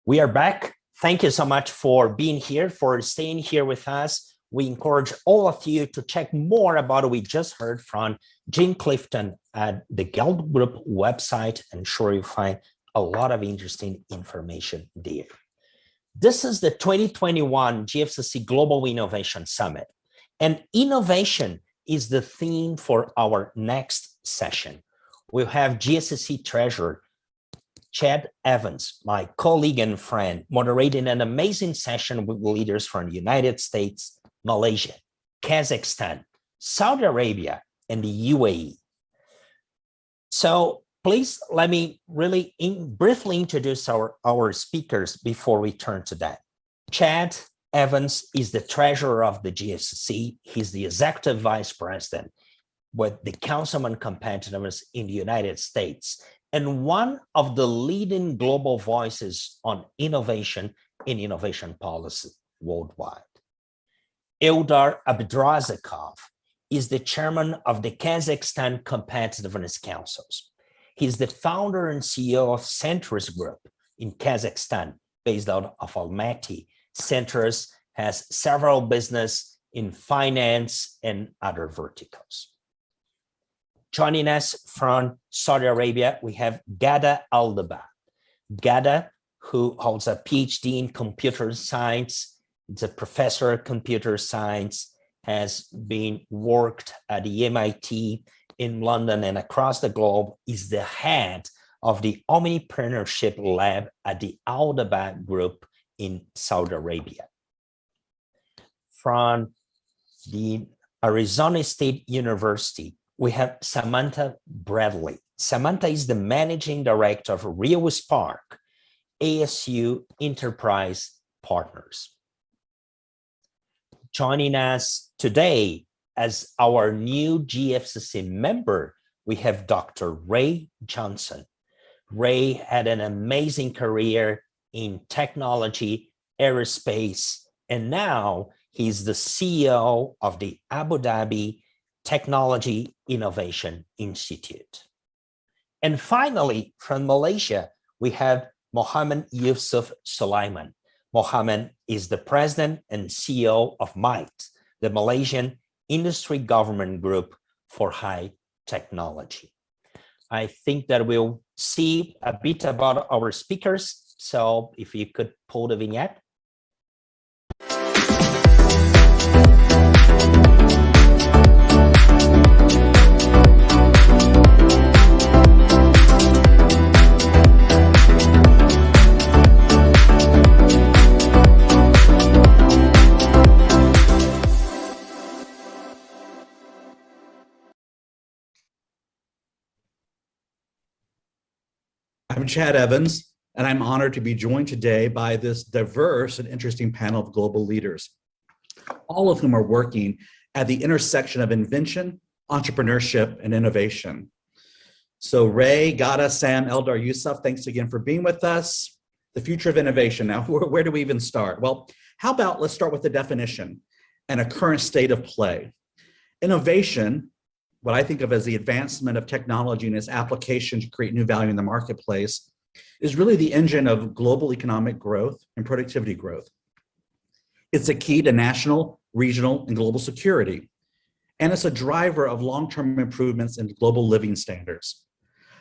We are back. Thank you so much for being here, for staying here with us. We encourage all of you to check more about what we just heard from Jim Clifton at the Gallup Group website. I'm sure you'll find a lot of interesting information there. This is the 2021 GFCC Global Innovation Summit, and innovation is the theme for our next session. We'll have GFCC Treasurer Chad Evans, my colleague and friend, moderating an amazing session with leaders from the United States, Malaysia, Kazakhstan, Saudi Arabia, and the UAE. So please let me really briefly introduce our speakers before we turn to that. Chad Evans is the treasurer of the GFCC. He's the executive vice president with the Council on Competitiveness in the United States, and one of the leading global voices on innovation in innovation policy worldwide. Eldar Abdrazakov is the chairman of the Kazakhstan Competitiveness Councils. He's the founder and CEO of Centris Group in Kazakhstan, based out of Almaty. Centris has several businesses in finance and other verticals. Joining us from Saudi Arabia, we have Ghada Aldaba. Ghada, who holds a PhD in computer science, is a professor of computer science, has been worked at the MIT in London and across the globe, is the head of the Omnipreneurship Lab at the Aldaba Group in Saudi Arabia. From the Arizona State University, we have Samantha Bradley. Samantha is the managing director of Rio Spark, ASU Enterprise Partners. Joining us today as our new GFCC member, we have Dr. Ray Johnson. Ray had an amazing career in technology, aerospace, and now he's the CEO of the Abu Dhabi Technology Innovation Institute. And finally, from Malaysia, we have Mohammed Yusuf Sulaiman. Mohammed is the president and CEO of MITE, the Malaysian Industry Government Group for High Technology. I think that we'll see a bit about our speakers. So if you could pull the vignette. I'm Chad Evans, and I'm honored to be joined today by this diverse and interesting panel of global leaders, all of whom are working at the intersection of invention, entrepreneurship, and innovation. So Ray, Ghada, Sam, Eldar, Yusuf, thanks again for being with us. The future of innovation. Now, where do we even start? Well, how about let's start with the definition and a current state of play. Innovation, what I think of as the advancement of technology and its application to create new value in the marketplace, is really the engine of global economic growth and productivity growth. It's a key to national, regional, and global security. And it's a driver of long-term improvements in global living standards.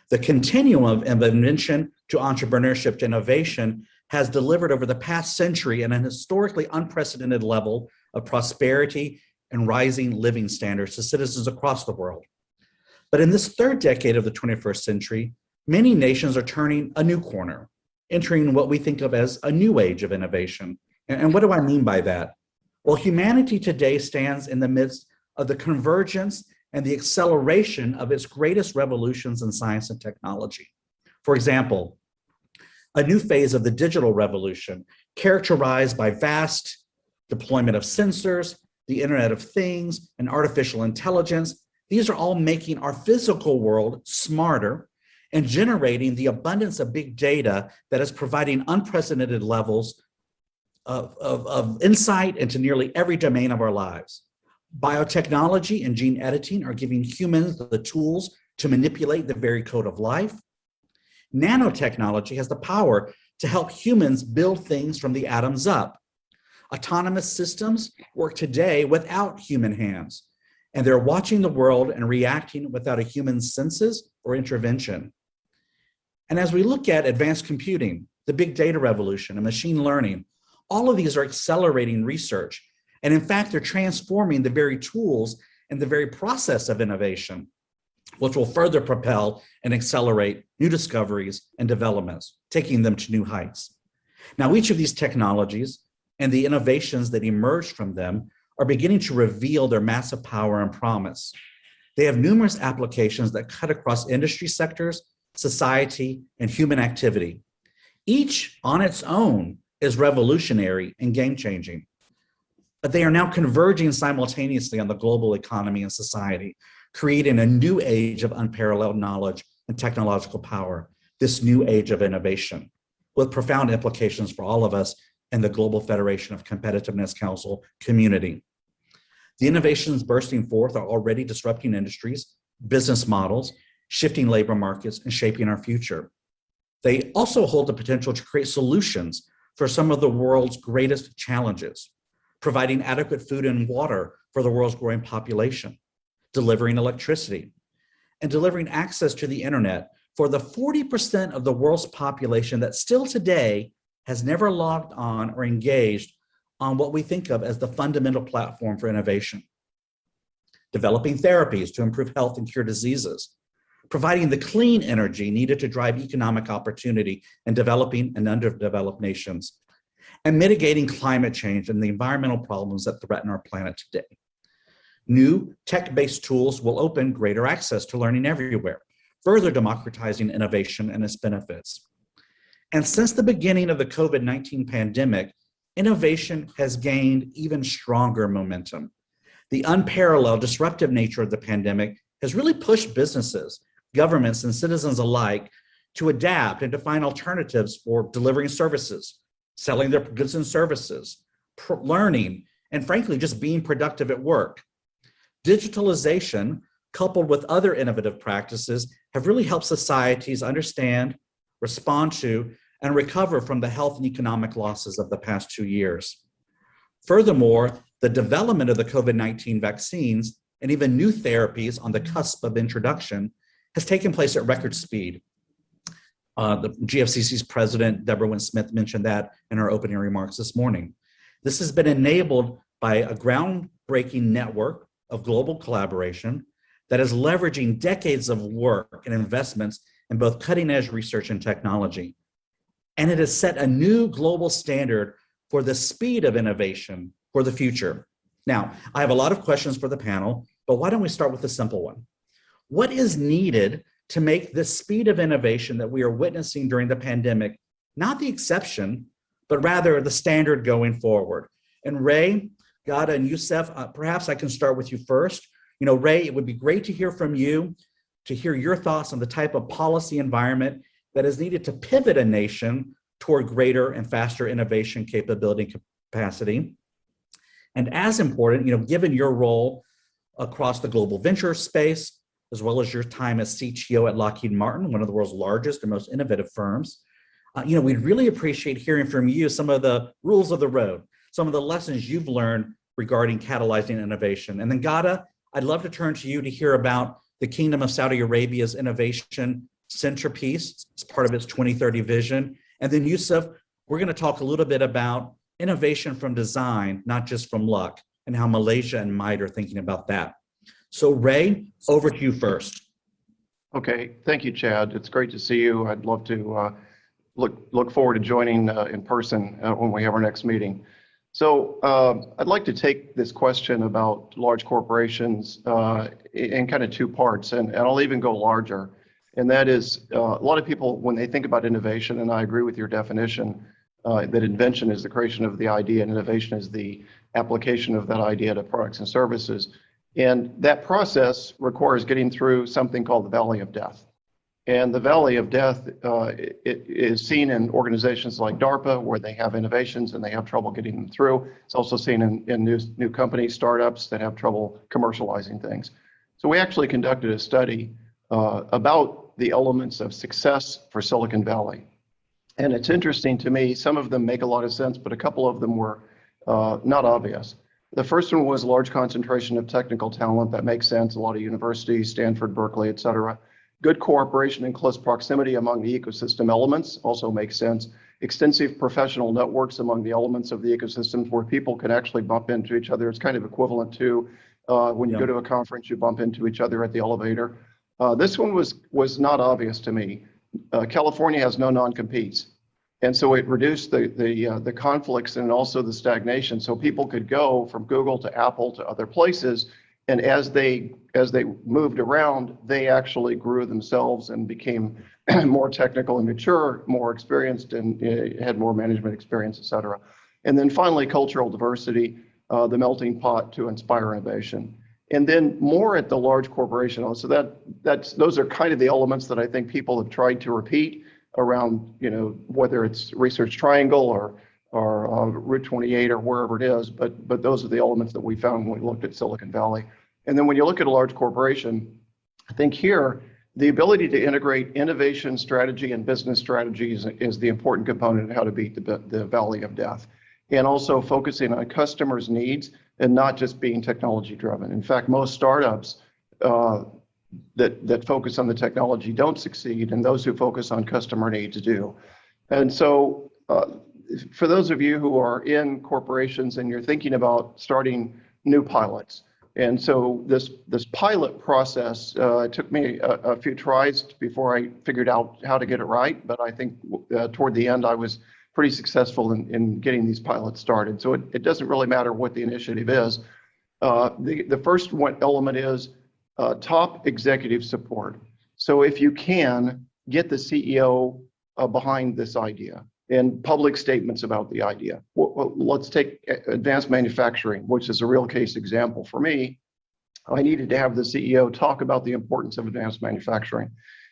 The continuum of invention to entrepreneurship to innovation has delivered over the past century at an historically unprecedented level of prosperity and rising living standards to citizens across the world. But in this third decade of the 21st century, many nations are turning a new corner, entering what we think of as a new age of innovation. And what do I mean by that? Well, humanity today stands in the midst of the convergence and the acceleration of its greatest revolutions in science and technology. For example, a new phase of the digital revolution characterized by vast deployment of sensors, the Internet of Things, and artificial intelligence. These are all making our physical world smarter and generating the abundance of big data that is providing unprecedented levels of insight into nearly every domain of our lives. Biotechnology and gene editing are giving humans the tools to manipulate the very code of life. Nanotechnology has the power to help humans build things from the atoms up. Autonomous systems work today without human hands, and they're watching the world and reacting without a human's senses or intervention. And as we look at advanced computing, the big data revolution, and machine learning, all of these are accelerating research. And in fact, they're transforming the very tools and the very process of innovation, which will further propel and accelerate new discoveries and developments, taking them to new heights. Now, each of these technologies and the innovations that emerge from them are beginning to reveal their massive power and promise. They have numerous applications that cut across industry sectors, society, and human activity. Each on its own is revolutionary and game-changing, but they are now converging simultaneously on the global economy and society, creating a new age of unparalleled knowledge and technological power, this new age of innovation, with profound implications for all of us and the Global Federation of Competitiveness Council community. The innovations bursting forth are already disrupting industries, business models, shifting labor markets, and shaping our future. They also hold the potential to create solutions for some of the world's greatest challenges, providing adequate food and water for the world's growing population, delivering electricity, and delivering access to the internet for the 40% of the world's population that still today has never logged on or engaged on what we think of as the fundamental platform for innovation. Developing therapies to improve health and cure diseases, providing the clean energy needed to drive economic opportunity in developing and underdeveloped nations, and mitigating climate change and the environmental problems that threaten our planet today. New tech-based tools will open greater access to learning everywhere, further democratizing innovation and its benefits. And since the beginning of the COVID-19 pandemic, innovation has gained even stronger momentum. The unparalleled disruptive nature of the pandemic has really pushed businesses, governments, and citizens alike to adapt and to find alternatives for delivering services, selling their goods and services, learning, and frankly, just being productive at work. Digitalization, coupled with other innovative practices, have really helped societies understand, respond to, and recover from the health and economic losses of the past 2 years. Furthermore, the development of the COVID-19 vaccines and even new therapies on the cusp of introduction has taken place at record speed. The GFCC's president, Deborah Wynn-Smith, mentioned that in her opening remarks this morning. This has been enabled by a groundbreaking network of global collaboration that is leveraging decades of work and investments in both cutting-edge research and technology. And it has set a new global standard for the speed of innovation for the future. Now, I have a lot of questions for the panel, but why don't we start with a simple one? What is needed to make the speed of innovation that we are witnessing during the pandemic not the exception, but rather the standard going forward? And Ray, Gada, and Youssef, perhaps I can start with you first. You know, Ray, it would be great to hear from you, to hear your thoughts on the type of policy environment that is needed to pivot a nation toward greater and faster innovation capability and capacity. And as important, you know, given your role across the global venture space, as well as your time as CTO at Lockheed Martin, one of the world's largest and most innovative firms, you know, we'd really appreciate hearing from you some of the rules of the road, some of the lessons you've learned regarding catalyzing innovation. And then Gada, I'd love to turn to you to hear about the Kingdom of Saudi Arabia's innovation centerpiece as part of its 2030 vision. And then Youssef, we're going to talk a little bit about innovation from design, not just from luck, and how Malaysia and MITE are thinking about that. So Ray, over to you first. Okay, thank you, Chad. It's great to see you. I'd love to look forward to joining in person when we have our next meeting. So I'd like to take this question about large corporations in kind of two parts, and I'll even go larger. And that is, a lot of people, when they think about innovation, and I agree with your definition, that invention is the creation of the idea and innovation is the application of that idea to products and services. And that process requires getting through something called the Valley of Death. And the Valley of Death it is seen in organizations like DARPA, where they have innovations and they have trouble getting them through. It's also seen in new companies, startups that have trouble commercializing things. So we actually conducted a study about about the elements of success for Silicon Valley. And it's interesting to me, some of them make a lot of sense, but a couple of them were not obvious. The first one was large concentration of technical talent. That makes sense. A lot of universities, Stanford, Berkeley, et cetera. Good cooperation and close proximity among the ecosystem elements also makes sense. Extensive professional networks among the elements of the ecosystems where people can actually bump into each other. It's kind of equivalent to when you go to a conference, you bump into each other at the elevator. This one was not obvious to me. California has no non-competes. And so it reduced the conflicts and also the stagnation. So people could go from Google to Apple to other places. And as they moved around, they actually grew themselves and became more technical and mature, more experienced, and had more management experience, et cetera. And then finally, cultural diversity, the melting pot to inspire innovation. And then more at the large corporation. So those are kind of the elements that I think people have tried to repeat around, whether it's Research Triangle or Route 28 or wherever it is, but those are the elements that we found when we looked at Silicon Valley. And then when you look at a large corporation, I think here, the ability to integrate innovation strategy and business strategies is the important component of how to beat the valley of death. And also focusing on customers' needs and not just being technology driven. In fact, most startups that focus on the technology don't succeed, and those who focus on customer needs do. And so for those of you who are in corporations and you're thinking about starting new pilots, and so this pilot process, it took me a few tries before I figured out how to get it right, but I think toward the end I was pretty successful in getting these pilots started. So it doesn't really matter what the initiative is. The first one element is top executive support. So if you can, get the CEO behind this idea and public statements about the idea. Well, let's take advanced manufacturing, which is a real case example for me. I needed to have the CEO talk about the importance of advanced manufacturing.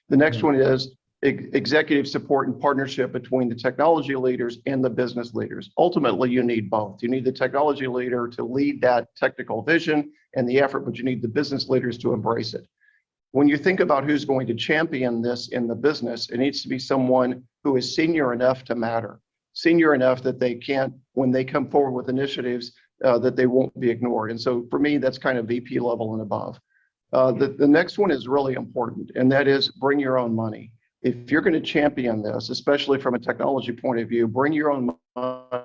The next one is executive support and partnership between the technology leaders and the business leaders. Ultimately, you need both. You need the technology leader to lead that technical vision and the effort, but you need the business leaders to embrace it. When you think about who's going to champion this in the business, it needs to be someone who is senior enough to matter, senior enough that they can't, when they come forward with initiatives, that they won't be ignored. And so for me, that's kind of VP level and above. The next one is really important, and that is bring your own money. If you're going to champion this, especially from a technology point of view, bring your own money,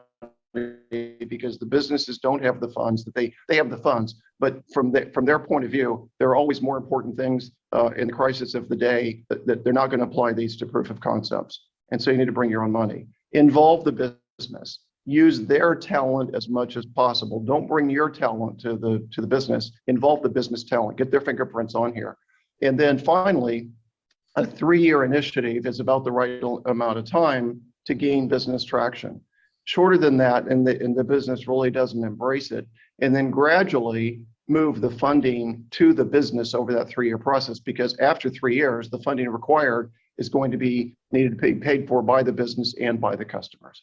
because the businesses don't have the funds. That they have the funds, but from their point of view, there are always more important things in the crisis of the day that they're not going to apply these to proof of concepts. And so you need to bring your own money. Involve the business. Use their talent as much as possible. Don't bring your talent to the business. Involve the business talent. Get their fingerprints on here. And then finally, a 3-year initiative is about the right amount of time to gain business traction. Shorter than that, and the business really doesn't embrace it, and then gradually move the funding to the business over that 3-year process, because after 3 years, the funding required is going to be needed to be paid for by the business and by the customers.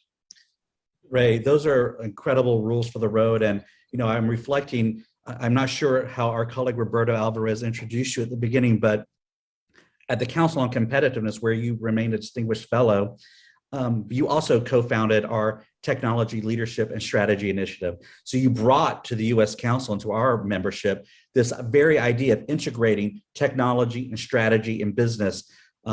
Ray, those are incredible rules for the road. And, I'm reflecting, I'm not sure how our colleague Roberto Alvarez introduced you at the beginning, but at the Council on Competitiveness, where you remained a distinguished fellow, you also co-founded our Technology Leadership and Strategy Initiative. So you brought to the U.S. Council and to our membership this very idea of integrating technology and strategy in business,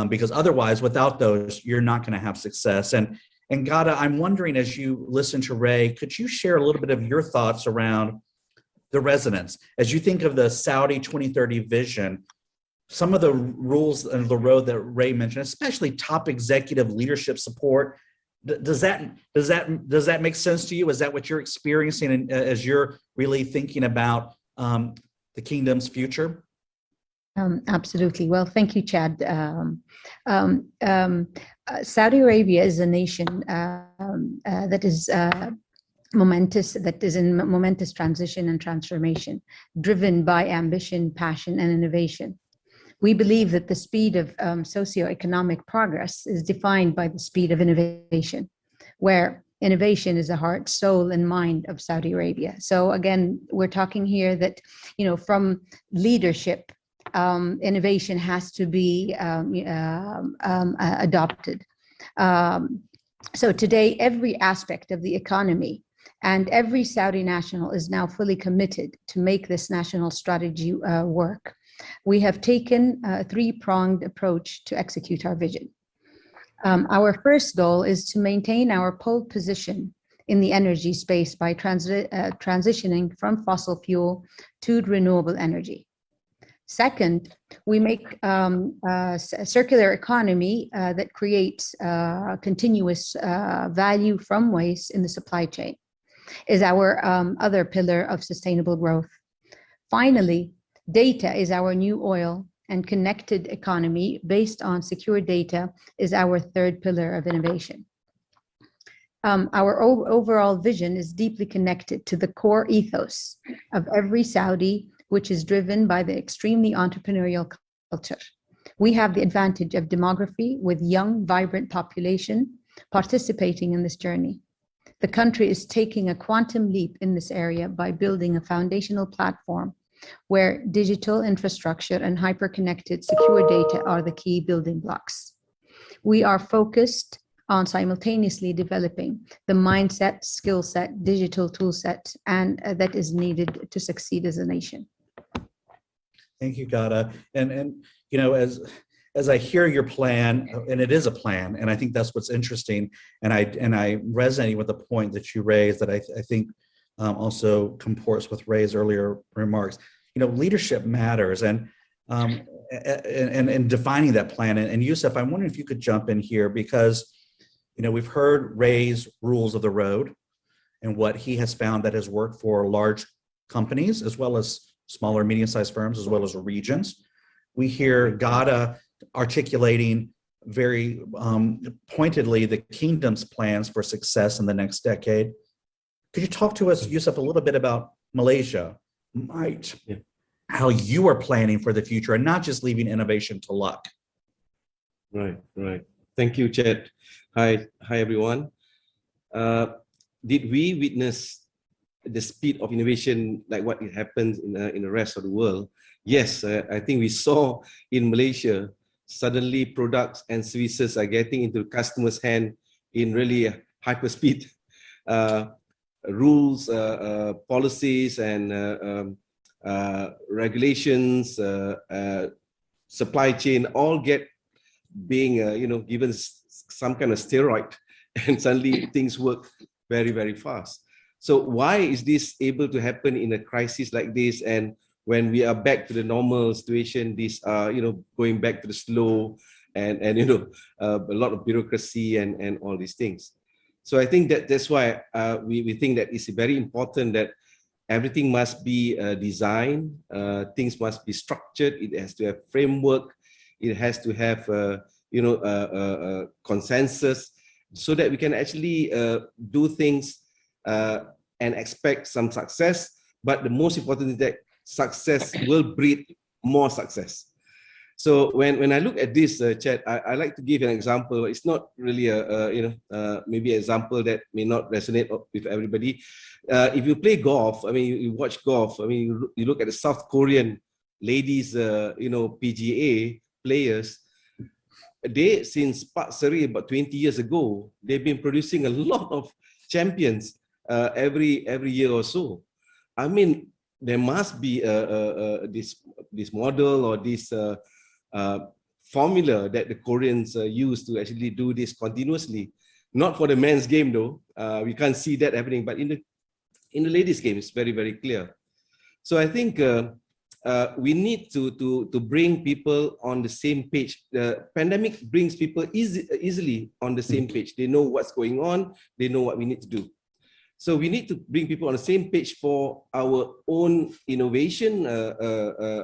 because otherwise, without those, you're not going to have success. And Gada, I'm wondering, as you listen to Ray, could you share a little bit of your thoughts around the resonance as you think of the Saudi 2030 vision? Some of the rules of the road that Ray mentioned, especially top executive leadership support, does that make sense to you? Is that what you're experiencing as you're really thinking about the kingdom's future? Absolutely. Well, thank you, Chad. Saudi Arabia is a nation that is momentous, that is in momentous transition and transformation, driven by ambition, passion, and innovation. We believe that the speed of socioeconomic progress is defined by the speed of innovation, where innovation is the heart, soul, and mind of Saudi Arabia. So again, we're talking here that, from leadership innovation has to be adopted. So today, every aspect of the economy and every Saudi national is now fully committed to make this national strategy work. We have taken a three-pronged approach to execute our vision. Our first goal is to maintain our pole position in the energy space by transitioning from fossil fuel to renewable energy. Second, we make a circular economy that creates continuous value from waste in the supply chain, is our other pillar of sustainable growth. Finally, data is our new oil, and connected economy based on secure data is our third pillar of innovation. Our overall vision is deeply connected to the core ethos of every Saudi, which is driven by the extremely entrepreneurial culture. We have the advantage of demography with young, vibrant population participating in this journey. The country is taking a quantum leap in this area by building a foundational platform where digital infrastructure and hyper-connected secure data are the key building blocks. We are focused on simultaneously developing the mindset, skill set, digital tool set, and that is needed to succeed as a nation. Thank you, Gada. And you know, as I hear your plan, and it is a plan, and I think that's what's interesting, and I resonate with the point that you raised that I think also comports with Ray's earlier remarks. You know, leadership matters, and defining that plan. And Yusuf, I'm wondering if you could jump in here, because you know, we've heard Ray's rules of the road and what he has found that has worked for large companies as well as smaller, medium-sized firms, as well as regions. We hear Gada articulating very pointedly the kingdom's plans for success in the next decade. Could you talk to us, Yusuf, a little bit about Malaysia, MITE, how you are planning for the future and not just leaving innovation to luck? Right. Thank you, Chad. Hi, everyone. Did we witness the speed of innovation like what it happens in the rest of the world? Yes, I think we saw in Malaysia, suddenly products and services are getting into customers' hand in really hyper speed. Rules, policies, and regulations, supply chain all get being given some kind of steroid, and suddenly things work very, very fast. So why is this able to happen in a crisis like this? And when we are back to the normal situation, these are going back to the slow and a lot of bureaucracy and all these things. So I think that's why we think that it's very important that everything must be designed, things must be structured, it has to have framework, it has to have consensus, so that we can actually do things and expect some success. But the most important is that success will breed more success. So when I look at this, Chad, I like to give an example. It's not really maybe an example that may not resonate with everybody. If you play golf, I mean, you watch golf. I mean, you look at the South Korean ladies, PGA players. They, since Pak Seri about 20 years ago, they've been producing a lot of champions every year or so. I mean, there must be this model or this formula that the Koreans use to actually do this continuously. Not for the men's game though, we can't see that happening, but in the ladies' game, it's very, very clear. So I think we need to bring people on the same page. The pandemic brings people easily on the same page. They know what's going on, they know what we need to do. So we need to bring people on the same page for our own innovation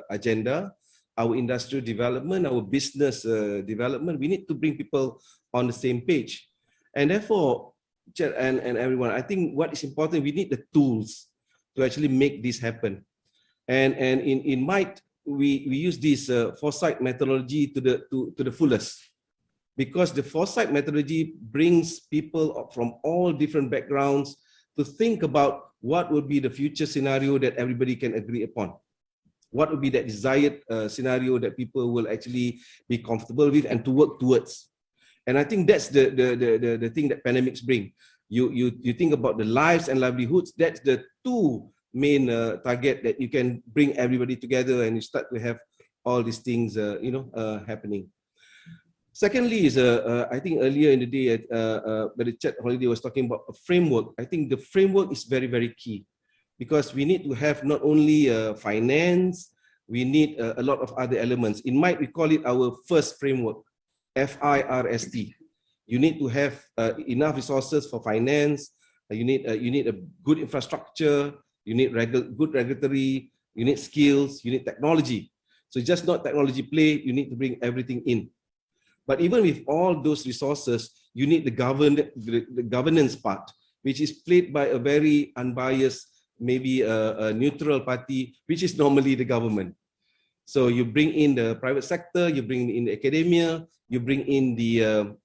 agenda, our industrial development, our business development. We need to bring people on the same page. And therefore, and everyone, I think what is important, we need the tools to actually make this happen. And in MITE, we use this foresight methodology to the fullest, because the foresight methodology brings people from all different backgrounds to think about what would be the future scenario that everybody can agree upon. what would be that desired scenario that people will actually be comfortable with and to work towards. And I think that's the thing that pandemics bring. You think about the lives and livelihoods, that's the two main target that you can bring everybody together and you start to have all these things happening. Secondly is, I think earlier in the day, the chat holiday was talking about a framework. I think the framework is very, very key because we need to have not only finance, we need a lot of other elements. In MITE, we call it our first framework, FIRST. You need to have enough resources for finance. You need a good infrastructure. You need good regulatory. You need skills. You need technology. So just not technology play. You need to bring everything in. But even with all those resources, you need the governance part, which is played by a very unbiased, maybe a neutral party, which is normally the government. So you bring in the private sector, you bring in the academia, you bring in the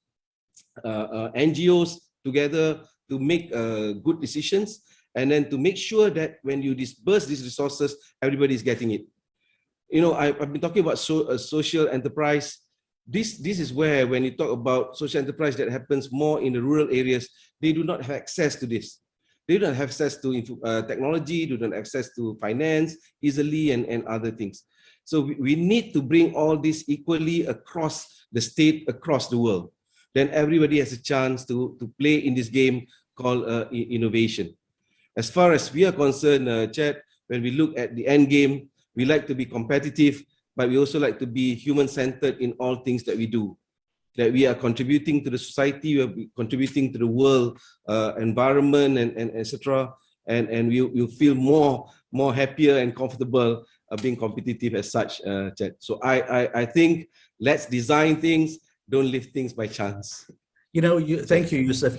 NGOs together to make good decisions, and then to make sure that when you disperse these resources, everybody is getting it. I've been talking about social enterprise. This is where, when you talk about social enterprise that happens more in the rural areas, they do not have access to this. They don't have access to technology, they don't have access to finance easily and other things. So we need to bring all this equally across the state, across the world. Then everybody has a chance to play in this game called innovation. As far as we are concerned, Chad, when we look at the end game, we like to be competitive, but we also like to be human-centered in all things that we do. That we are contributing to the society, we are contributing to the world environment and etc. And we'll feel more happier and comfortable being competitive as such, Chad. So I think let's design things, don't leave things by chance. Thank you, Yusuf.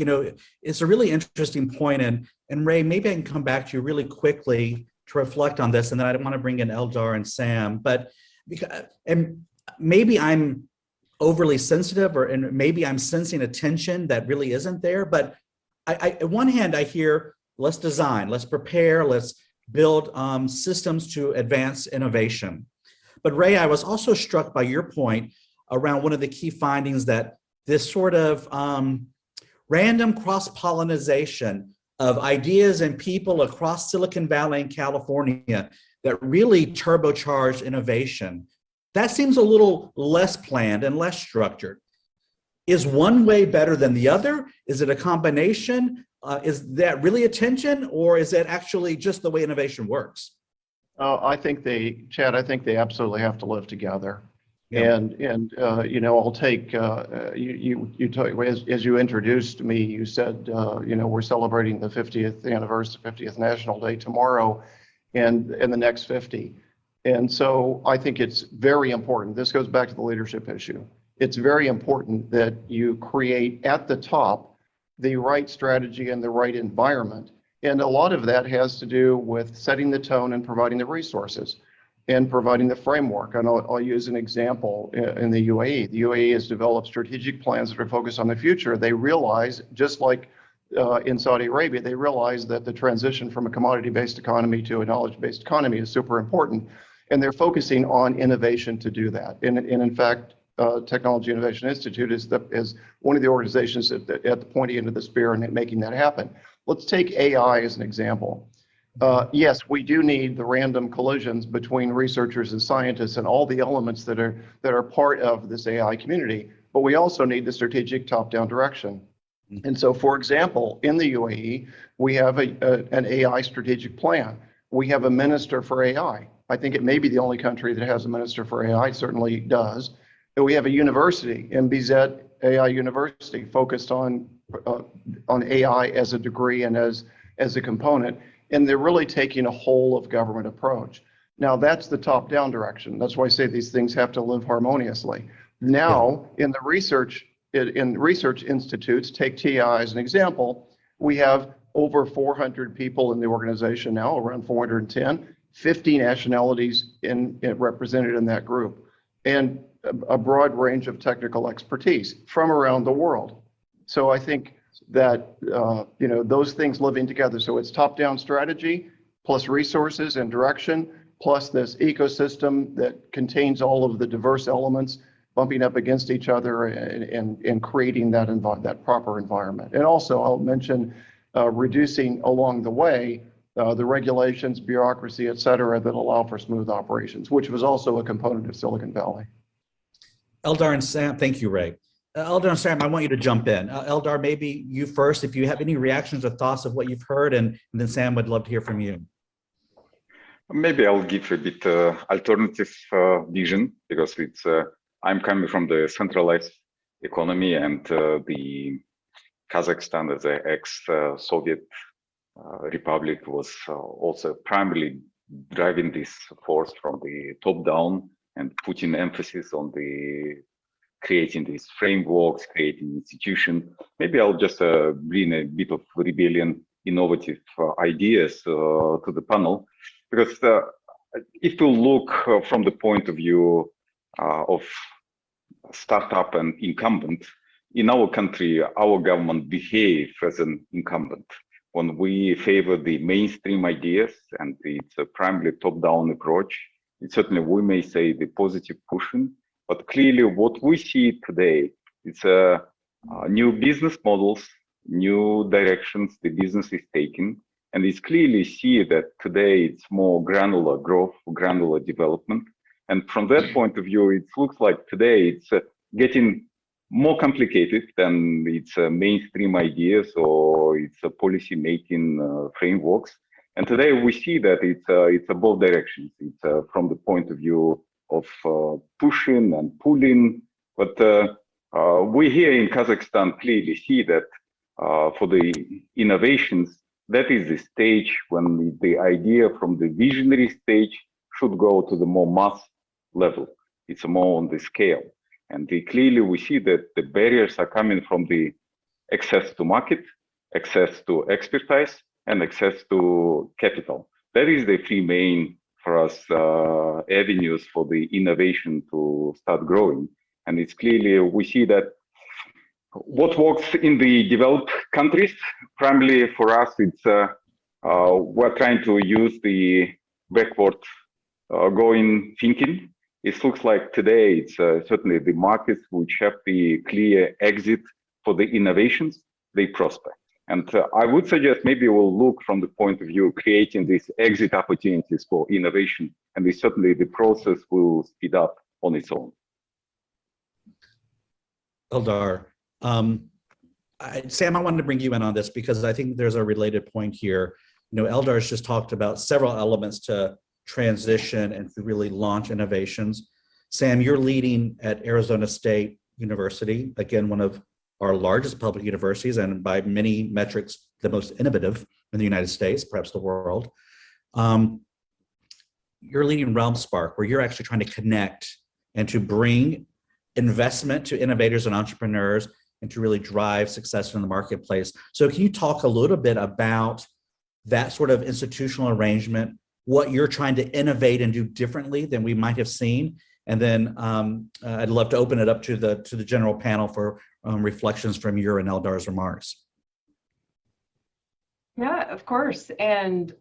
It's a really interesting point, and Ray, maybe I can come back to you really quickly to reflect on this, and then I want to bring in Eldar and Sam, and maybe I'm overly sensitive, and maybe I'm sensing a tension that really isn't there. But on one hand, I hear, let's design, let's prepare, let's build systems to advance innovation. But Ray, I was also struck by your point around one of the key findings that this sort of random cross-pollination of ideas and people across Silicon Valley and California that really turbocharge innovation, that seems a little less planned and less structured. Is one way better than the other? Is it a combination? Is that really a tension, or is it actually just the way innovation works? I think they absolutely have to live together. Yeah. And I'll take as you introduced me, you said we're celebrating the 50th anniversary, 50th National Day tomorrow, and the next 50. And so I think it's very important. This goes back to the leadership issue. It's very important that you create at the top the right strategy and the right environment. And a lot of that has to do with setting the tone and providing the resources and providing the framework. And I'll use an example in the UAE. The UAE has developed strategic plans that are focused on the future. They realize, just like in Saudi Arabia, they realize that the transition from a commodity-based economy to a knowledge-based economy is super important. And they're focusing on innovation to do that. And in fact, Technology Innovation Institute is one of the organizations at the pointy end of the spear and making that happen. Let's take AI as an example. Yes, we do need the random collisions between researchers and scientists and all the elements that are part of this AI community, but we also need the strategic top-down direction. And so, for example, in the UAE, we have an AI strategic plan. We have a minister for AI. I think it may be the only country that has a minister for AI. It certainly does. And we have a university, MBZ AI University, focused on AI as a degree and as a component. And they're really taking a whole of government approach. Now, that's the top-down direction. That's why I say these things have to live harmoniously. Now, in the research institutes, take TI as an example, we have over 400 people in the organization now, around 410, 50 nationalities represented in that group, and a broad range of technical expertise from around the world. So I think that those things living together. So it's top-down strategy plus resources and direction plus this ecosystem that contains all of the diverse elements bumping up against each other and creating that proper environment. And also, I'll mention reducing along the way the regulations, bureaucracy, et cetera, that allow for smooth operations, which was also a component of Silicon Valley. Eldar and Sam, thank you, Ray. Eldar and Sam, I want you to jump in. Eldar, maybe you first, if you have any reactions or thoughts of what you've heard, and then Sam would love to hear from you. Maybe I'll give a bit alternative vision, because it's I'm coming from the centralized economy, and the Kazakhstan as an ex-Soviet republic was also primarily driving this force from the top down and putting emphasis on the creating these frameworks, creating institutions. Maybe I'll just bring a bit of rebellion, innovative ideas to the panel, because if you look from the point of view of startup and incumbent, in our country, our government behaves as an incumbent. When we favor the mainstream ideas, and it's a primarily top-down approach, it certainly we may say the positive pushing, but clearly what we see today, it's new business models, new directions the business is taking, and it's clearly see that today it's more granular growth, granular development. And from that point of view, it looks like today it's getting more complicated than its mainstream ideas or its policy making frameworks. And today we see that it's both directions. It's from the point of view of pushing and pulling. But we here in Kazakhstan clearly see that for the innovations, that is the stage when the idea from the visionary stage should go to the more mass level. It's more on the scale. And clearly we see that the barriers are coming from the access to market, access to expertise, and access to capital. That is the three main, for us, avenues for the innovation to start growing. And it's clearly, we see that what works in the developed countries, primarily for us, it's we're trying to use the backward going thinking. It looks like today it's certainly the markets which have the clear exit for the innovations, they prosper. And I would suggest maybe we'll look from the point of view creating these exit opportunities for innovation, and certainly the process will speed up on its own. Eldar, Sam, I wanted to bring you in on this because I think there's a related point here. You know, Eldar's just talked about several elements to transition and to really launch innovations. Sam, you're leading at Arizona State University, again, one of our largest public universities, and by many metrics, the most innovative in the United States, perhaps the world. You're leading Realm Spark, where you're actually trying to connect and to bring investment to innovators and entrepreneurs and to really drive success in the marketplace. So can you talk a little bit about that sort of institutional arrangement, what you're trying to innovate and do differently than we might have seen? And then I'd love to open it up to the general panel for reflections from your and Eldar's remarks. Yeah, of course. And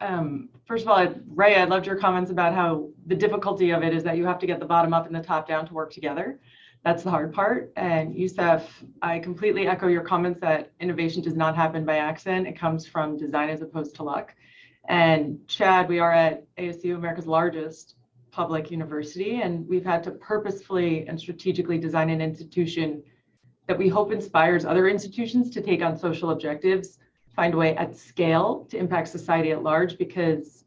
first of all, Ray, I loved your comments about how the difficulty of it is that you have to get the bottom up and the top down to work together. That's the hard part. And Youssef, I completely echo your comments that innovation does not happen by accident. It comes from design as opposed to luck. And Chad, we are at ASU, America's largest public university, and we've had to purposefully and strategically design an institution that we hope inspires other institutions to take on social objectives, find a way at scale to impact society at large, because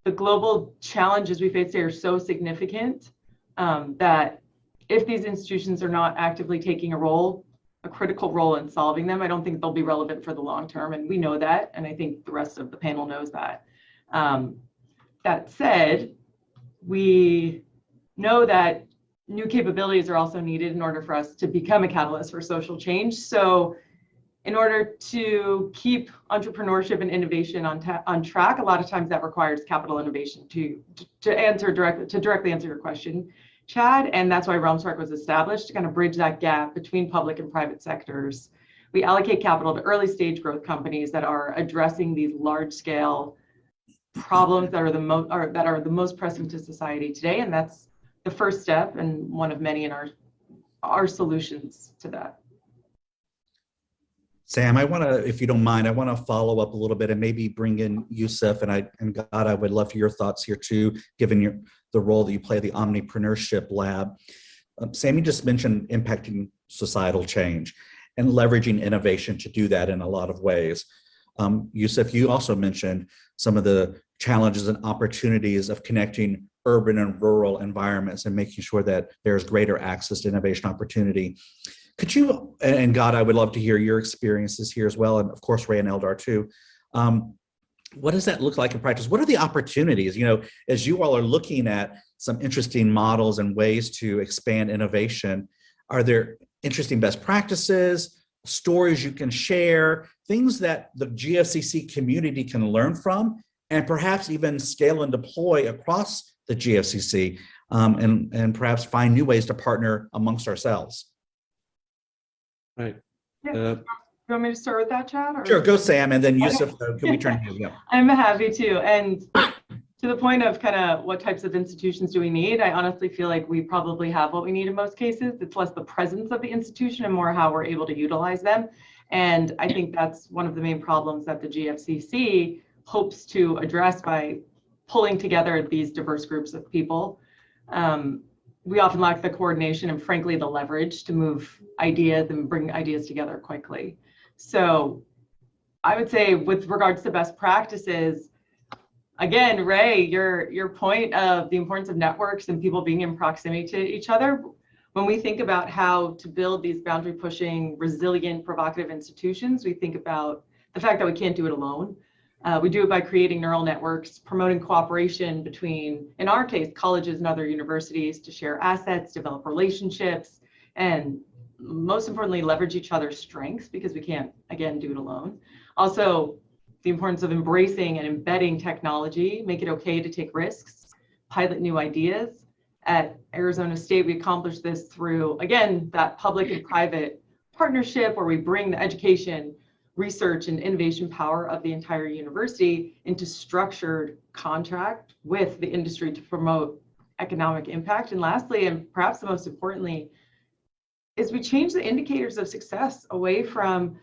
the global challenges we face today are so significant that if these institutions are not actively taking a critical role in solving them, I don't think they'll be relevant for the long term. And we know that, and I think the rest of the panel knows that. That said, we know that new capabilities are also needed in order for us to become a catalyst for social change. So in order to keep entrepreneurship and innovation on track, a lot of times that requires capital innovation to directly answer your question, Chad, and that's why Realm Spark was established, to kind of bridge that gap between public and private sectors. We allocate capital to early stage growth companies that are addressing these large scale problems that are the most pressing to society today, and that's the first step and one of many in our solutions to that. Sam, I want to, if you don't mind, I want to follow up a little bit and maybe bring in Yusuf and God, I would love your thoughts here too, given the role that you play at the Omnipreneurship Lab. Sam, you just mentioned impacting societal change and leveraging innovation to do that in a lot of ways. Yusuf, you also mentioned some of the challenges and opportunities of connecting urban and rural environments and making sure that there's greater access to innovation opportunity. Could you, and God, I would love to hear your experiences here as well, and of course, Ray and Eldar too. What does that look like in practice? What are the opportunities? You know, as you all are looking at some interesting models and ways to expand innovation, are there interesting best practices, stories you can share, things that the GFCC community can learn from, and perhaps even scale and deploy across the GFCC, and perhaps find new ways to partner amongst ourselves? Right. Yeah. You want me to start with that, Chad? Or? Sure, go Sam, and then Yusuf, can we turn to you? Yeah. I'm happy to. And to the point of kind of what types of institutions do we need, I honestly feel like we probably have what we need in most cases. It's less the presence of the institution and more how we're able to utilize them. And I think that's one of the main problems that the GFCC hopes to address by pulling together these diverse groups of people. We often lack the coordination and frankly the leverage to move ideas and bring ideas together quickly. So I would say with regards to best practices, again, Ray, your point of the importance of networks and people being in proximity to each other, when we think about how to build these boundary pushing, resilient, provocative institutions, we think about the fact that we can't do it alone. We do it by creating neural networks, promoting cooperation between, in our case, colleges and other universities to share assets, develop relationships, and most importantly, leverage each other's strengths because we can't, again, do it alone. Also, the importance of embracing and embedding technology, make it okay to take risks, pilot new ideas. At Arizona State, we accomplished this through, again, that public and private partnership where we bring the education, research, and innovation power of the entire university into structured contract with the industry to promote economic impact. And lastly, and perhaps the most importantly, is we change the indicators of success away from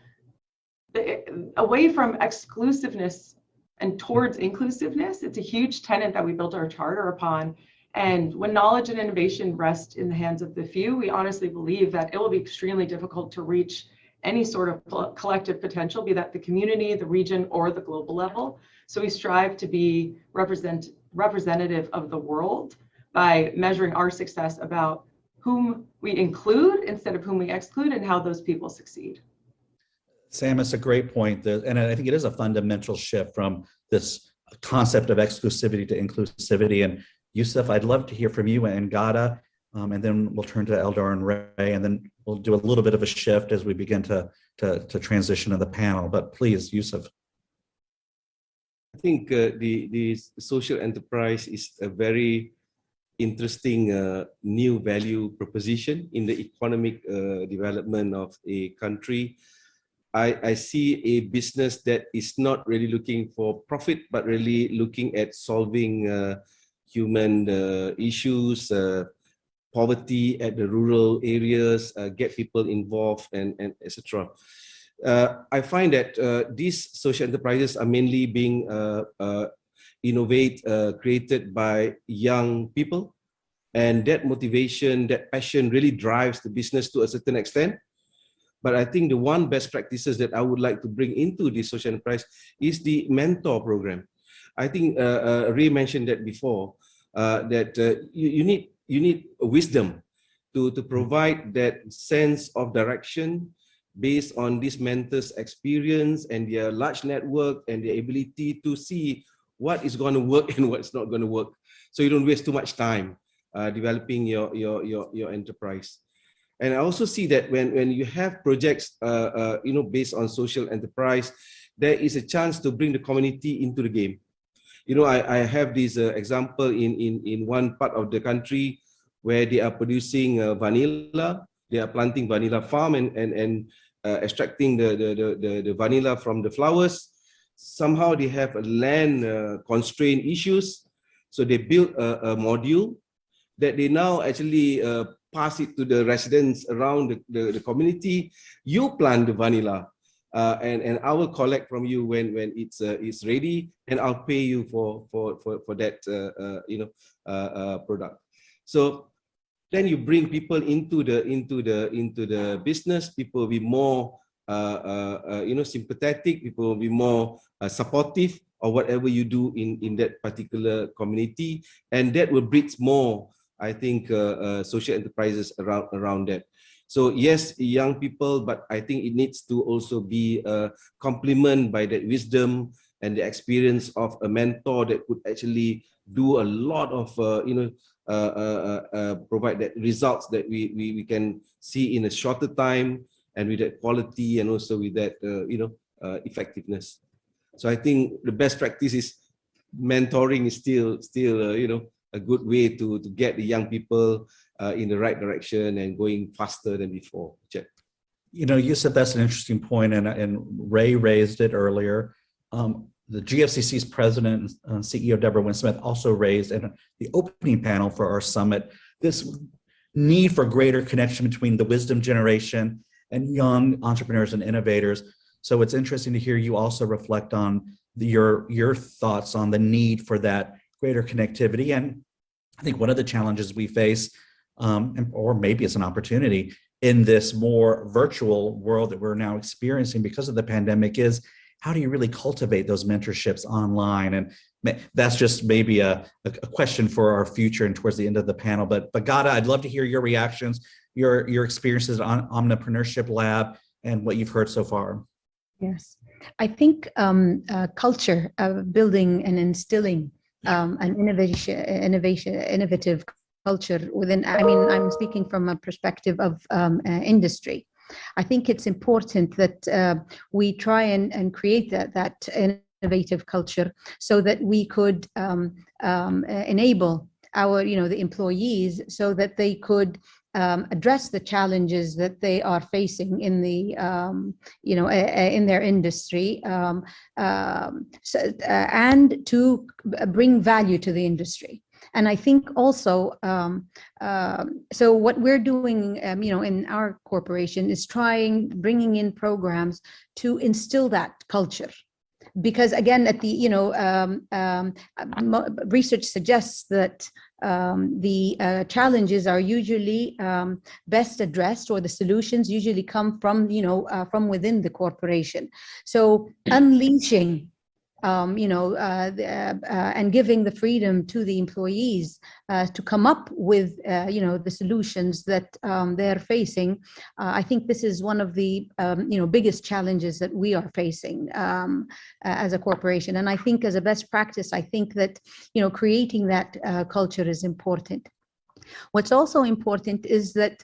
exclusiveness and towards inclusiveness. It's a huge tenet that we built our charter upon. And when knowledge and innovation rest in the hands of the few, we honestly believe that it will be extremely difficult to reach any sort of collective potential, be that the community, the region, or the global level. So we strive to be representative of the world by measuring our success about whom we include instead of whom we exclude and how those people succeed. Sam, it's a great point. And I think it is a fundamental shift from this concept of exclusivity to inclusivity. And Yusuf, I'd love to hear from you and Gada, and then we'll turn to Eldar and Ray, and then we'll do a little bit of a shift as we begin to transition to the panel. But please, Yusuf. I think the social enterprise is a very interesting new value proposition in the economic development of a country. I see a business that is not really looking for profit, but really looking at solving human issues, poverty at the rural areas, get people involved, and etc. I find that these social enterprises are mainly being created by young people, and that motivation, that passion really drives the business to a certain extent. But I think the one best practices that I would like to bring into the social enterprise is the mentor program. I think Ray mentioned that before, that you need wisdom to provide that sense of direction based on this mentor's experience and their large network and their ability to see what is going to work and what's not going to work. So you don't waste too much time developing your enterprise. And I also see that when you have projects based on social enterprise, there is a chance to bring the community into the game. I have this example in one part of the country where they are producing vanilla. They are planting vanilla farm and extracting the vanilla from the flowers. somehow they have a land constraint issues. So they built a module that they now actually pass it to the residents around the community. You plant the vanilla, and I will collect from you when it's ready, and I'll pay you for that product. So then you bring people into the business. People will be more sympathetic. People will be more supportive of whatever you do in that particular community, and that will breed more, I think, social enterprises around that. So yes, young people, but I think it needs to also be complemented by that wisdom and the experience of a mentor that could actually do a lot of provide that results that we can see in a shorter time, and with that quality, and also with that effectiveness. So I think the best practice is mentoring is still a good way to get the young people in the right direction and going faster than before. Check. Yusuf, that's an interesting point, and Ray raised it earlier. The GFCC's president and CEO Deborah Winsmith also raised in the opening panel for our summit this need for greater connection between the wisdom generation and young entrepreneurs and innovators. So it's interesting to hear you also reflect on your thoughts on the need for that greater connectivity. And I think one of the challenges we face, or maybe it's an opportunity in this more virtual world that we're now experiencing because of the pandemic, is how do you really cultivate those mentorships online? And that's just maybe a question for our future and towards the end of the panel. But Gada, I'd love to hear your reactions, your experiences on Omnipreneurship Lab, and what you've heard so far. Yes, I think culture, building and instilling an innovative culture within, I'm speaking from a perspective of industry. I think it's important that we try and create that innovative culture so that we could enable our, the employees so that they could address the challenges that they are facing in the, in their industry, and to bring value to the industry. And I think also, so what we're doing, in our corporation is bringing in programs to instill that culture. Because again, at the, research suggests that the challenges are usually best addressed, or the solutions usually come from, from within the corporation. So unleashing and giving the freedom to the employees to come up with, the solutions that they're facing. I think this is one of the, biggest challenges that we are facing as a corporation. And I think as a best practice, I think that, creating that culture is important. What's also important is that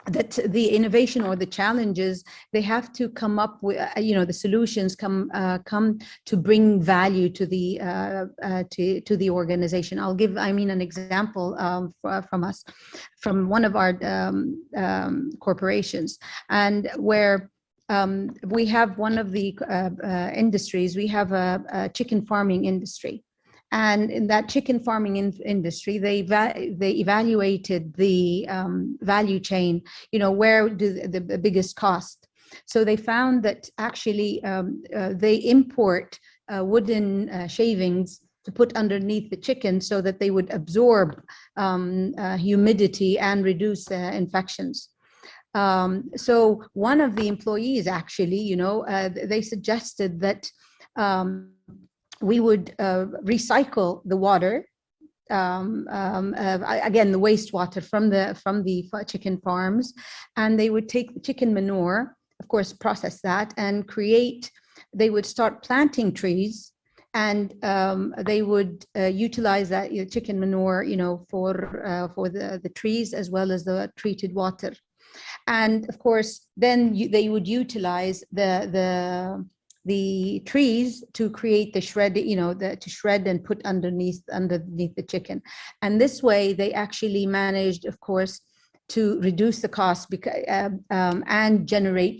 that the innovation or the challenges, they have to come up with, the solutions come to bring value to the to the organization. I'll give, an example from one of our corporations, and where we have one of the industries, we have a chicken farming industry. And in that chicken farming industry, they evaluated the value chain, where do the biggest cost. So they found that actually they import wooden shavings to put underneath the chicken so that they would absorb humidity and reduce infections. So one of the employees actually, they suggested that we would recycle the water, again, the wastewater from the chicken farms, and they would take the chicken manure, of course, process that, and they would start planting trees, and they would utilize that chicken manure, for the trees as well as the treated water. And of course, then they would utilize the trees to create the shred, to shred and put underneath the chicken. And this way they actually managed, of course, to reduce the cost and generate,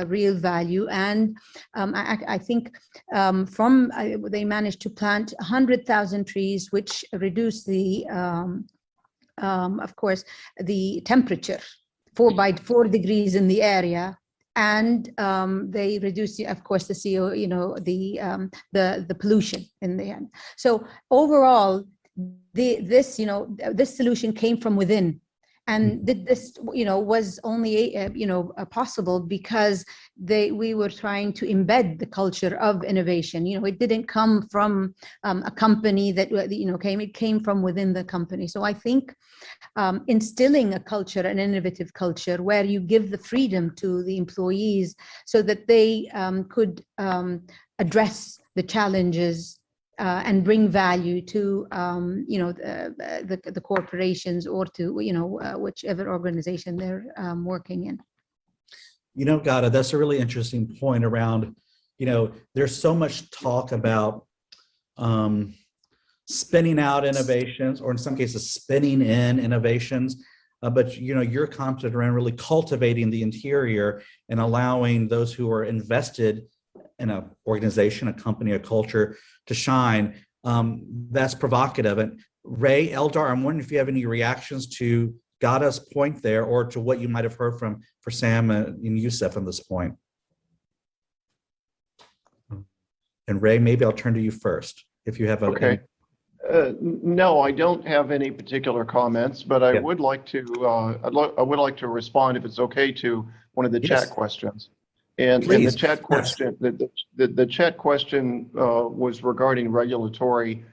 real value. And I think they managed to plant 100,000 trees, which reduced the, of course, the temperature 4 degrees in the area. And they reduce, of course, the CO, the pollution in the end. So overall, this solution came from within, and this was only possible because we were trying to embed the culture of innovation. It didn't come from a company that it came from within the company. So I think instilling a culture, an innovative culture, where you give the freedom to the employees so that they could address the challenges and bring value to the corporations or to whichever organization they're working in. Gada, that's a really interesting point around, there's so much talk about spinning out innovations, or in some cases spinning in innovations, but you're confident around really cultivating the interior and allowing those who are invested in an organization, a company, a culture to shine. That's provocative. And Ray, Eldar, I'm wondering if you have any reactions to Gada's point there, or to what you might have heard from Sam and Youssef on this point. And Ray, maybe I'll turn to you first if you have Okay. No, I don't have any particular comments, but I would like to I would like to respond, if it's okay, to one of the chat questions. And the chat question, the chat question was regarding regulatory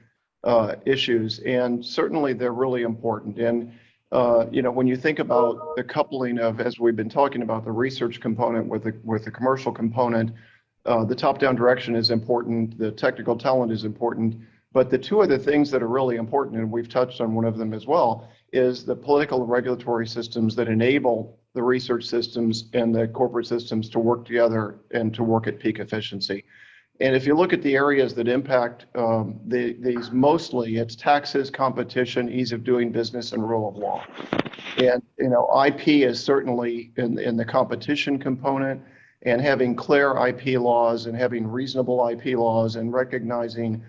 issues, and certainly they're really important. And when you think about the coupling of, as we've been talking about, the research component with the commercial component, the top-down direction is important, the technical talent is important, but the two other things that are really important, and we've touched on one of them as well, is the political and regulatory systems that enable the research systems and the corporate systems to work together and to work at peak efficiency. And if you look at the areas that impact these, mostly it's taxes, competition, ease of doing business, and rule of law. And IP is certainly in the competition component, and having clear IP laws and having reasonable IP laws, and recognizing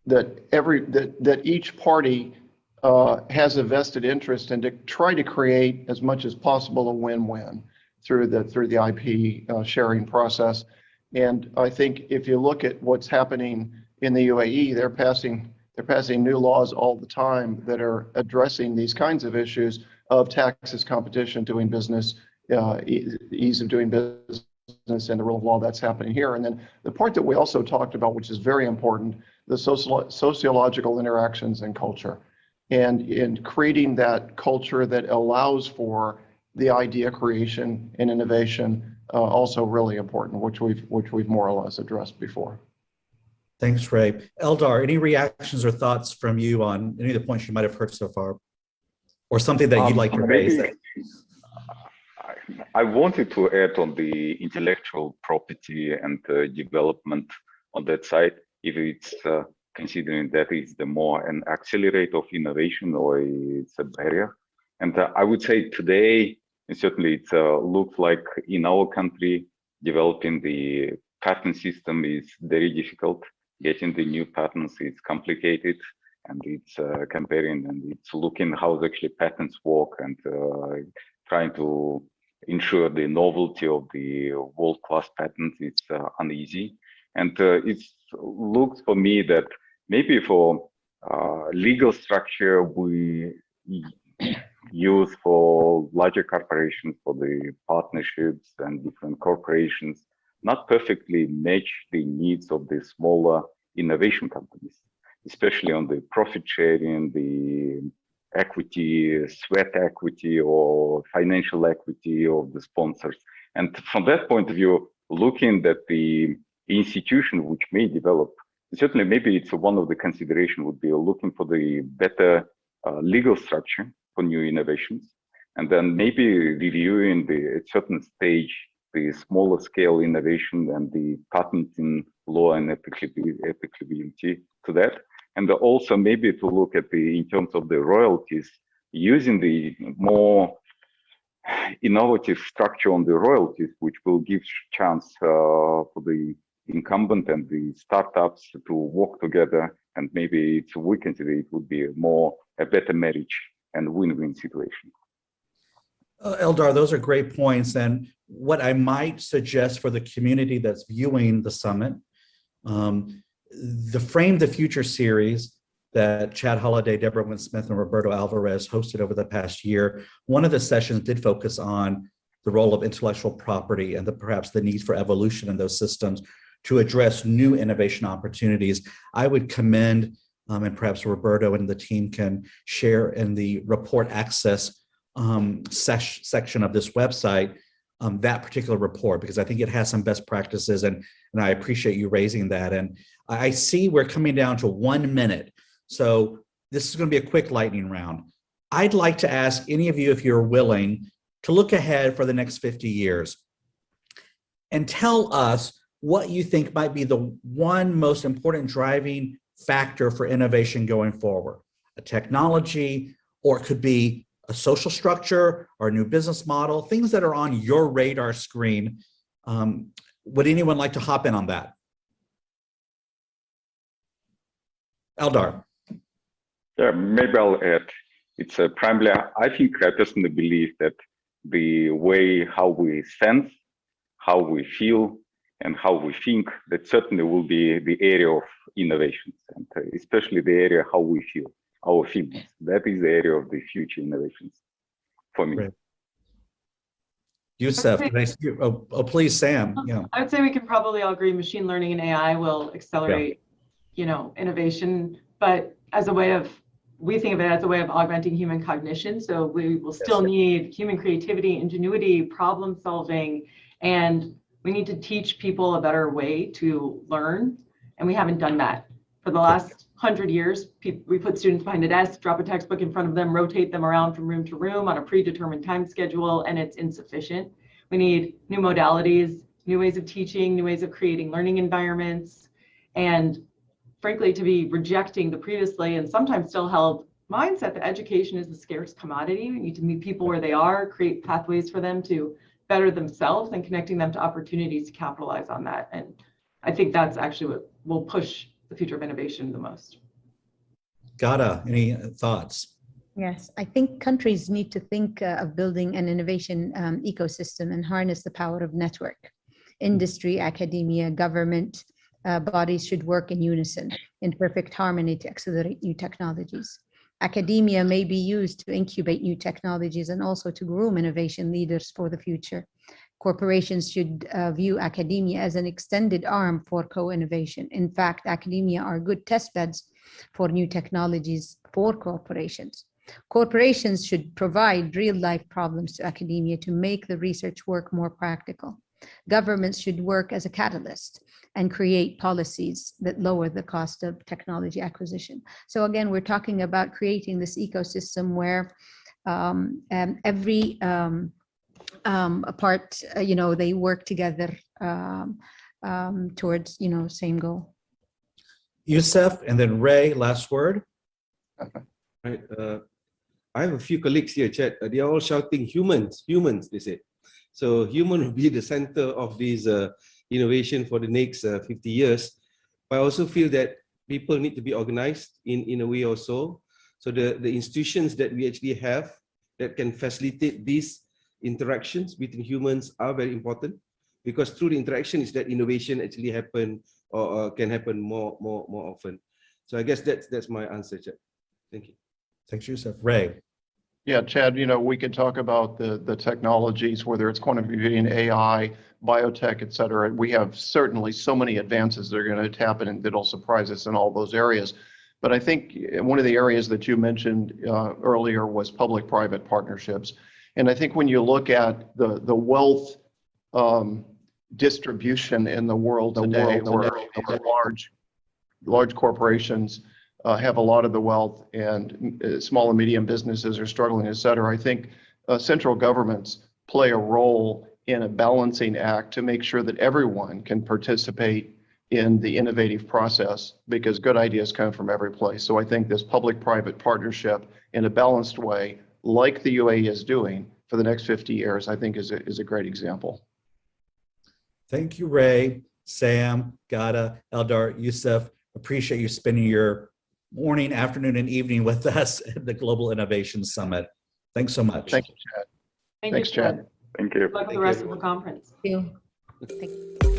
that each party has a vested interest, and to try to create as much as possible a win-win through the IP sharing process. And I think if you look at what's happening in the UAE, they're passing new laws all the time that are addressing these kinds of issues of taxes, competition, doing business, ease of doing business, and the rule of law. That's happening here. And then the part that we also talked about, which is very important, the sociological interactions and culture, and in creating that culture that allows for the idea creation and innovation, also really important, which we've more or less addressed before. Thanks, Ray. Eldar, any reactions or thoughts from you on any of the points you might have heard so far, or something that you'd like to raise? I wanted to add on the intellectual property and development on that side, if it's considering that it's the more an accelerator of innovation or it's a barrier. And I would say today, and certainly it looks like in our country, developing the patent system is very difficult. Getting the new patents is complicated, and it's comparing and it's looking how actually patents work, and trying to ensure the novelty of the world-class patents is uneasy. And it looks for me that maybe for legal structure we use for larger corporations, for the partnerships and different corporations, not perfectly match the needs of the smaller innovation companies, especially on the profit sharing, the equity, sweat equity, or financial equity of the sponsors. And from that point of view, looking at the institution which may develop, certainly maybe it's one of the consideration would be looking for the better legal structure for new innovations, and then maybe reviewing at certain stage the smaller scale innovation and the patenting law and applicability to that. And also maybe to look at in terms of the royalties, using the more innovative structure on the royalties, which will give chance for the incumbent and the startups to work together, and maybe we consider it would be a better marriage and win-win situation. Eldar, those are great points. And what I might suggest for the community that's viewing the summit, the Frame the Future series that Chad Holliday, Deborah Wynn-Smith, and Roberto Alvarez hosted over the past year, one of the sessions did focus on the role of intellectual property and perhaps the need for evolution in those systems to address new innovation opportunities. I would commend, and perhaps Roberto and the team can share in the report access section of this website, that particular report, because I think it has some best practices, and I appreciate you raising that. And I see we're coming down to 1 minute. So this is going to be a quick lightning round. I'd like to ask any of you, if you're willing, to look ahead for the next 50 years and tell us what you think might be the one most important driving factor for innovation going forward. A technology, or it could be a social structure or a new business model, things that are on your radar screen. Would anyone like to hop in on that? Eldar. Yeah, maybe I'll add. It's primarily, I personally believe that the way how we sense, how we feel, and how we think, that certainly will be the area of innovations, and especially the area how we feel, our feelings. That is the area of the future innovations for me. Great. Youssef, please, Sam. Yeah. I would say we can probably all agree machine learning and AI will accelerate, innovation, but as a way of, we think of it as a way of augmenting human cognition. So we will still need human creativity, ingenuity, problem solving, and we need to teach people a better way to learn. And we haven't done that. For the last 100 years, we put students behind a desk, drop a textbook in front of them, rotate them around from room to room on a predetermined time schedule, and it's insufficient. We need new modalities, new ways of teaching, new ways of creating learning environments, and frankly, to be rejecting the previously and sometimes still held mindset that education is a scarce commodity. We need to meet people where they are, create pathways for them to better themselves, and connecting them to opportunities to capitalize on that. And I think that's actually what will push the future of innovation the most. Gada, any thoughts? Yes, I think countries need to think of building an innovation ecosystem and harness the power of network. Industry, academia, government, bodies should work in unison, in perfect harmony to accelerate new technologies. Academia may be used to incubate new technologies and also to groom innovation leaders for the future. Corporations should view academia as an extended arm for co-innovation. In fact, academia are good test beds for new technologies for corporations. Corporations should provide real-life problems to academia to make the research work more practical. Governments should work as a catalyst and create policies that lower the cost of technology acquisition. So again, we're talking about creating this ecosystem where every part, they work together towards, same goal. Youssef, and then Ray, last word. Right. I have a few colleagues here, Chad. They are all shouting humans, they say. So human will be the center of this innovation for the next 50 years. But I also feel that people need to be organized in a way or so. So the institutions that we actually have that can facilitate these interactions between humans are very important, because through the interaction is that innovation actually happen or can happen more often. So I guess that's my answer, Chad. Thank you. Thanks, Youssef. Ray. Yeah, Chad, we could talk about the technologies, whether it's quantum computing, AI, biotech, et cetera. We have certainly so many advances that are going to happen and that'll surprise us in all those areas. But I think one of the areas that you mentioned earlier was public-private partnerships. And I think when you look at the wealth distribution in the world today, where large corporations have a lot of the wealth, and small and medium businesses are struggling, et cetera. I think central governments play a role in a balancing act to make sure that everyone can participate in the innovative process, because good ideas come from every place. So I think this public-private partnership in a balanced way like the UAE is doing for the next 50 years, I think is a great example. Thank you, Ray, Sam, Gada, Eldar, Youssef. Appreciate you spending your morning, afternoon, and evening with us at the Global Innovation Summit. Thanks so much. Thank you, Chad. Thank Thanks, you, Chad. Thank you. Good luck with the rest of the conference. Thank you. Thank you.